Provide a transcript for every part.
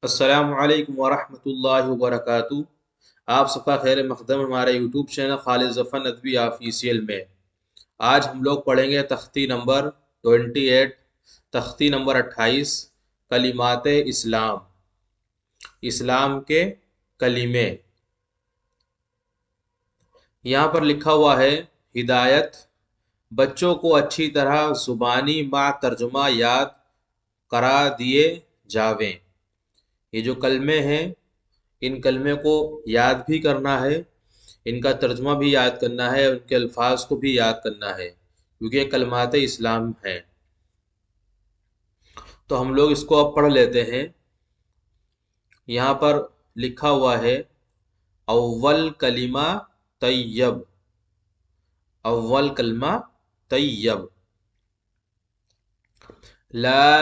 السلام علیکم ورحمۃ اللہ وبرکاتہ۔ آپ سب کا خیر مقدم ہمارے یوٹیوب چینل خالد ظفر ندوی آفیشیل میں۔ آج ہم لوگ پڑھیں گے تختی نمبر 28، تختی نمبر 28، کلمات اسلام، اسلام کے کلمے۔ یہاں پر لکھا ہوا ہے ہدایت، بچوں کو اچھی طرح زبانی مع ترجمہ یاد کرا دیے جاویں۔ یہ جو کلمے ہیں ان کلمے کو یاد بھی کرنا ہے، ان کا ترجمہ بھی یاد کرنا ہے، ان کے الفاظ کو بھی یاد کرنا ہے، کیونکہ یہ کلمات اسلام ہیں۔ تو ہم لوگ اس کو اب پڑھ لیتے ہیں۔ یہاں پر لکھا ہوا ہے اول کلمہ طیب، اول کلمہ طیب، لا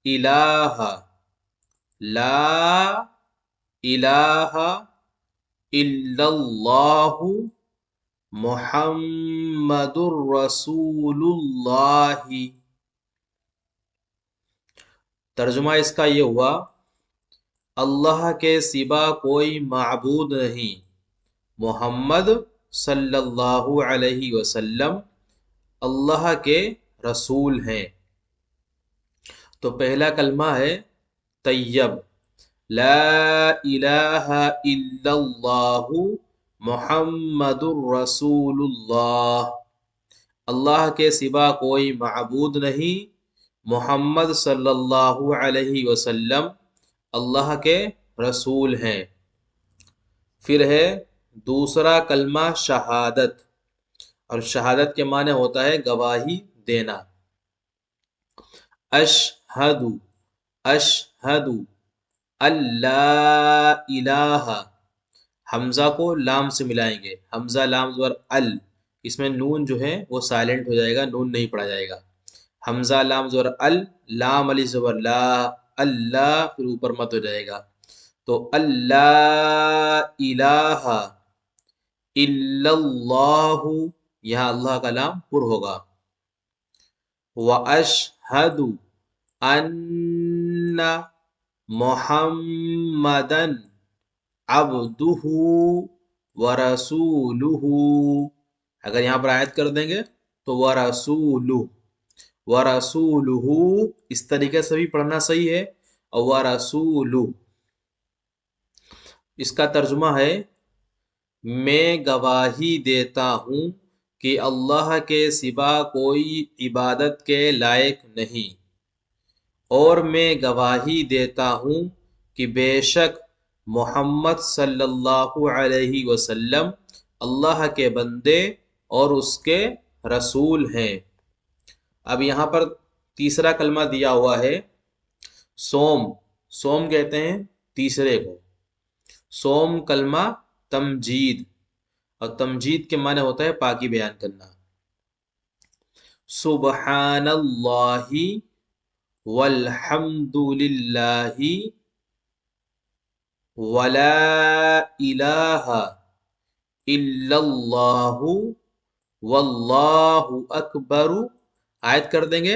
الہ، لا الہ الا اللہ محمد الرسول اللہ۔ ترجمہ اس کا یہ ہوا، اللہ کے سوا کوئی معبود نہیں، محمد صلی اللہ علیہ وسلم اللہ کے رسول ہیں۔ تو پہلا کلمہ ہے طیب، لا الہ الا اللہ محمد الرسول اللہ، اللہ کے سوا کوئی معبود نہیں، محمد صلی اللہ علیہ وسلم اللہ کے رسول ہیں۔ پھر ہے دوسرا کلمہ شہادت، اور شہادت کے معنی ہوتا ہے گواہی دینا۔ اشہد، اشہد اللہ الہ، حمزہ کو لام سے ملائیں گے، حمزہ لام زبر ال، اس میں نون جو ہے وہ سائلنٹ ہو جائے گا، نون نہیں پڑھا جائے گا۔ حمزہ لام زبر ال، لام علی زبر لا، اللہ، پھر اوپر مت ہو جائے گا۔ تو اللہ الہ الا اللہ، یہاں اللہ کا لام پر ہوگا۔ واشہد ان محمدا عبدہ ورسولہ، اگر یہاں پر آیت کر دیں گے تو ورسولہ، ورسولہ اس طریقے سے بھی پڑھنا صحیح ہے، اور ورسولہ اس کا ترجمہ ہے میں گواہی دیتا ہوں کہ اللہ کے سوا کوئی عبادت کے لائق نہیں، اور میں گواہی دیتا ہوں کہ بے شک محمد صلی اللہ علیہ وسلم اللہ کے بندے اور اس کے رسول ہیں۔ اب یہاں پر تیسرا کلمہ دیا ہوا ہے سوم، سوم کہتے ہیں تیسرے کو۔ سوم کلمہ تمجید، اور تمجید کے معنی ہوتا ہے پاکی بیان کرنا۔ سبحان اللہ والحمد للہ ولا الہ الا اللہ واللہ اکبر، آیت کر دیں گے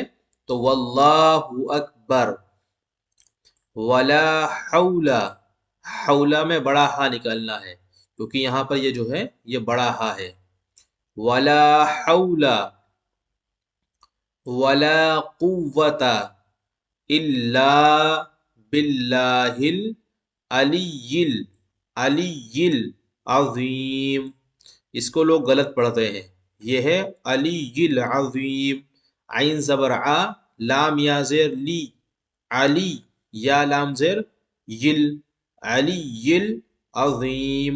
تو واللہ اکبر، ولا حول، حولہ میں بڑا ہا نکالنا ہے کیونکہ یہاں پر یہ جو ہے یہ بڑا ہا ہے۔ ولا حول ولا قوت الا باللہ العلی العلی العظیم، اس کو لوگ غلط پڑھتے ہیں، یہ ہے علی العظیم، عین زبر ع، لام یا زیر لی، علی یا لام زیر یل، علی العظیم،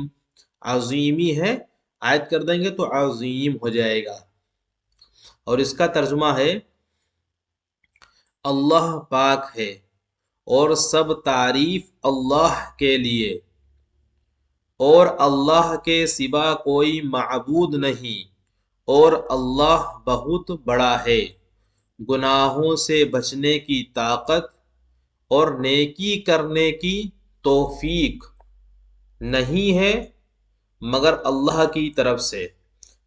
عظیمی ہے، آیت کر دیں گے تو عظیم ہو جائے گا۔ اور اس کا ترجمہ ہے اللہ پاک ہے اور سب تعریف اللہ کے لیے، اور اللہ کے سوا کوئی معبود نہیں، اور اللہ بہت بڑا ہے، گناہوں سے بچنے کی طاقت اور نیکی کرنے کی توفیق نہیں ہے مگر اللہ کی طرف سے۔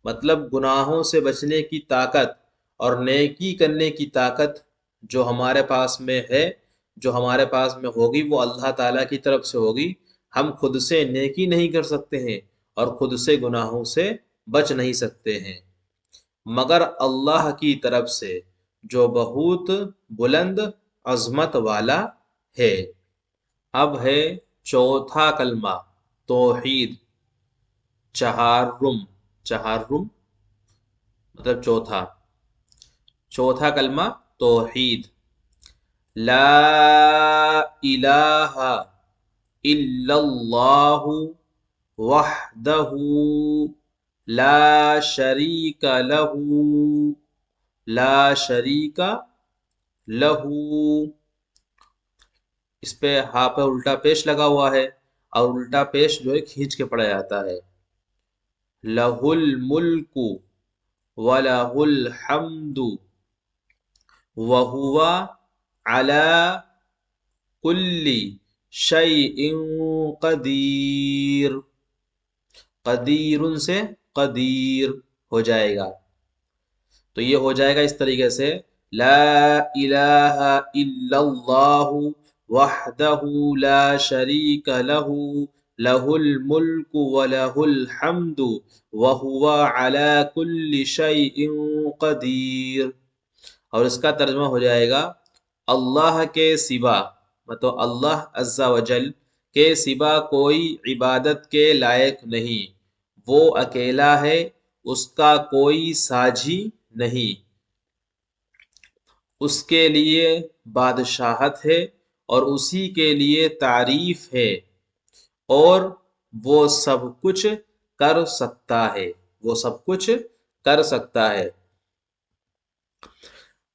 مطلب گناہوں سے بچنے کی طاقت اور نیکی کرنے کی طاقت جو ہمارے پاس میں ہے جو ہمارے پاس میں ہوگی وہ اللہ تعالیٰ کی طرف سے ہوگی. ہم خود سے نیکی نہیں کر سکتے ہیں اور خود سے گناہوں سے بچ نہیں سکتے ہیں مگر اللہ کی طرف سے جو بہت بلند عظمت والا ہے. اب ہے چوتھا کلمہ توحید. چہارم. چہارم مطلب چوتھا. چوتھا کلمہ توحید. لا الہ الا اللہ وحدہ لا شریک لہ. لا شریک لہ. اس پہ ہاں پہ الٹا پیش لگا ہوا ہے اور الٹا پیش جو ہے کھینچ کے پڑھا جاتا ہے. لہ الملک وَلَهُ الْحَمْدُ وَهُوَ عَلَى كُلِّ شَيْءٍ قدیر. قدیر سے قدیر ہو جائے گا. تو یہ ہو جائے گا اس طریقے سے لا الہ الا اللہ وحدہ لا شریک لہ لہ الملک ولہ الحمد وہو علی کل شیء قدیر. اور اس کا ترجمہ ہو جائے گا اللہ کے سوا مطلب اللہ عز و جل کے سوا کوئی عبادت کے لائق نہیں. وہ اکیلا ہے اس کا کوئی ساجھی نہیں. اس کے لیے بادشاہت ہے اور اسی کے لیے تعریف ہے اور وہ سب کچھ کر سکتا ہے. وہ سب کچھ کر سکتا ہے.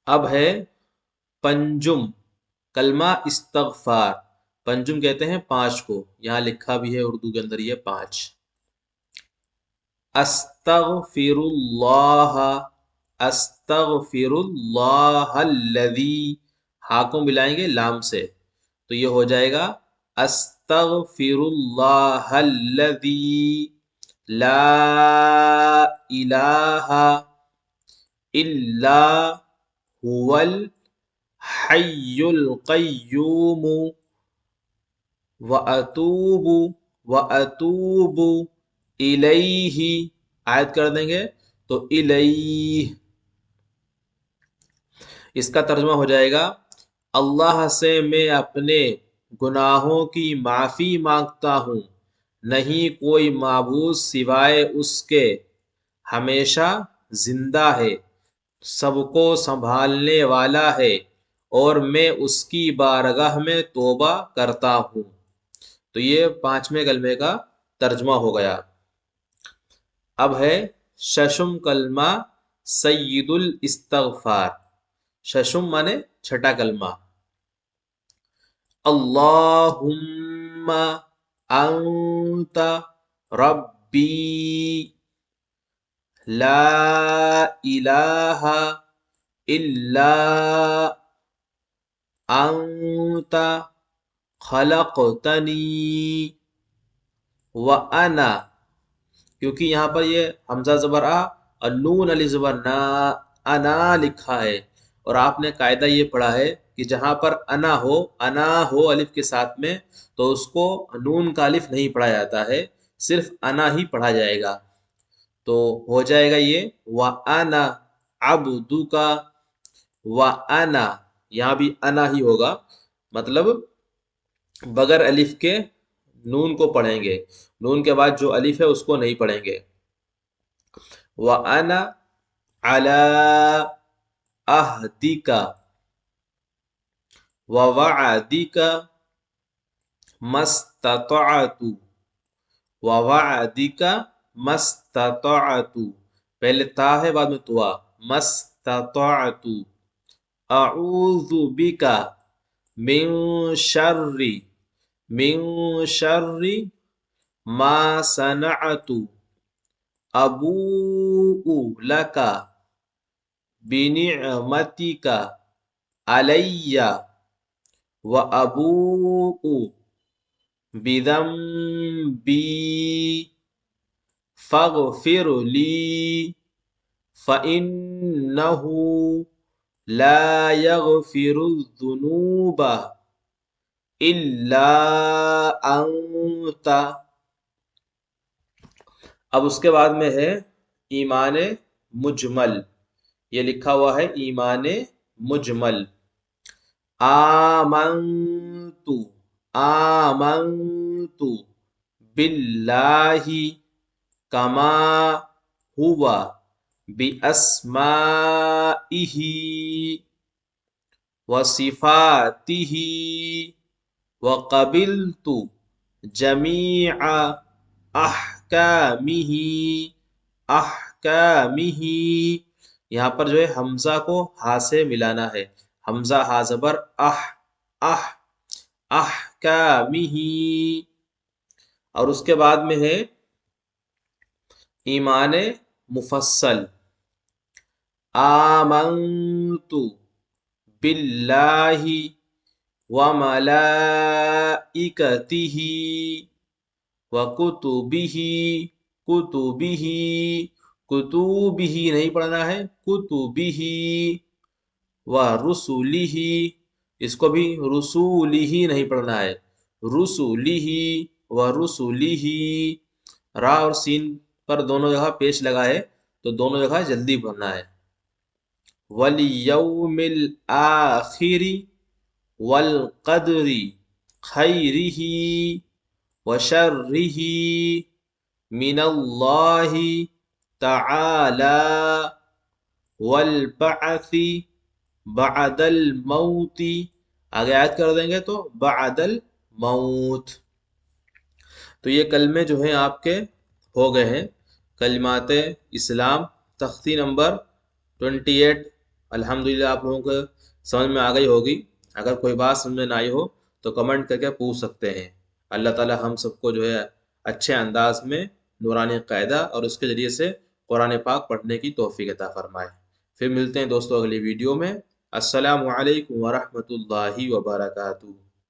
اب ہے پنجم کلمہ استغفار. پنجم کہتے ہیں 5 کو. یہاں لکھا بھی ہے اردو کے اندر یہ 5. استغفر اللہ. استغفر اللہ الذی. ہا کو ملائیں گے لام سے تو یہ ہو جائے گا استغفر اللہ الذی لا الہ الا هو الحی القیوم وَأَتُوبُ الیہ. آیت کر دیں گے تو الیہ. اس کا ترجمہ ہو جائے گا اللہ سے میں اپنے گناہوں کی معافی مانگتا ہوں. نہیں کوئی معبود سوائے اس کے ہمیشہ زندہ ہے سب کو سنبھالنے والا ہے اور میں اس کی بارگاہ میں توبہ کرتا ہوں. تو یہ 5ویں کلمے کا ترجمہ ہو گیا. اب ہے ششم کلمہ سید الاستغفار. ششم مانے چھٹا کلمہ. اللہم انت ربی لا الہ الا انت خلقتنی وانا. کیونکہ یہاں پر یہ حمزہ زبر آ اور نون علی زبر نا انا لکھا ہے اور آپ نے قاعدہ یہ پڑھا ہے کہ جہاں پر انا ہو الف کے ساتھ میں تو اس کو نون کا الف نہیں پڑھا جاتا ہے صرف انا ہی پڑھا جائے گا. تو ہو جائے گا یہ وَأَنَا عَبْدُكَ وَأَنَا. یہاں بھی انا ہی ہوگا مطلب بغیر الف کے نون کو پڑھیں گے. نون کے بعد جو الف ہے اس کو نہیں پڑھیں گے. وَأَنَا عَلَىٰ عَهْدِكَ وَوَعْدِكَ مَا اسْتَطَعْتُ. وَوَعْدِكَ مَا اسْتَطَعْتُ. پہلے تا ہے بعد میں توا. مَا اسْتَطَعْتُ اعوذ بک من شر ما صنعت ابوء لک بنعمتک علی وابوء بذنبی فاغفر لی فإنہ لا يغفر الذنوب الا انت. اب اس کے بعد میں ہے ایمان مجمل. یہ لکھا ہوا ہے ایمان مجمل. آمنت آمنت باللہ کما ہوا باسمائہ وصفاتہ وقبلت جمیع احکامہ. احکامہ یہاں پر جو ہے حمزہ کو ہا سے ملانا ہے. حمزہ ہا زبر اح. اح احکامہ. اور اس کے بعد میں ہے ایمان مفصل. آمنت باللہ وملائکتہ وکتبہ. کتبہ کتبہ نہیں پڑھنا ہے، کتبہ ورسلہ. اس کو بھی رسولہ نہیں پڑھنا ہے، رسلہ ورسلہ. را اور سین پر دونوں جگہ پیش لگا ہے تو دونوں جگہ جلدی پڑھنا ہے. والیوم الآخر والقدر خیرہ وشرہ من اللہ تعالی والبعث بعد الموت. آگے آیت کر دیں گے تو بعد الموت. تو یہ کلمے جو ہیں آپ کے ہو گئے ہیں. کلمات اسلام تختی نمبر 28. الحمدللہ آپ لوگوں کو سمجھ میں آ گئی ہوگی. اگر کوئی بات سمجھ میں نہ آئی ہو تو کمنٹ کر کے پوچھ سکتے ہیں. اللہ تعالی ہم سب کو جو ہے اچھے انداز میں نورانی قاعدہ اور اس کے ذریعے سے قرآن پاک پڑھنے کی توفیق عطا فرمائے. پھر ملتے ہیں دوستوں اگلی ویڈیو میں. السلام علیکم ورحمۃ اللہ وبرکاتہ.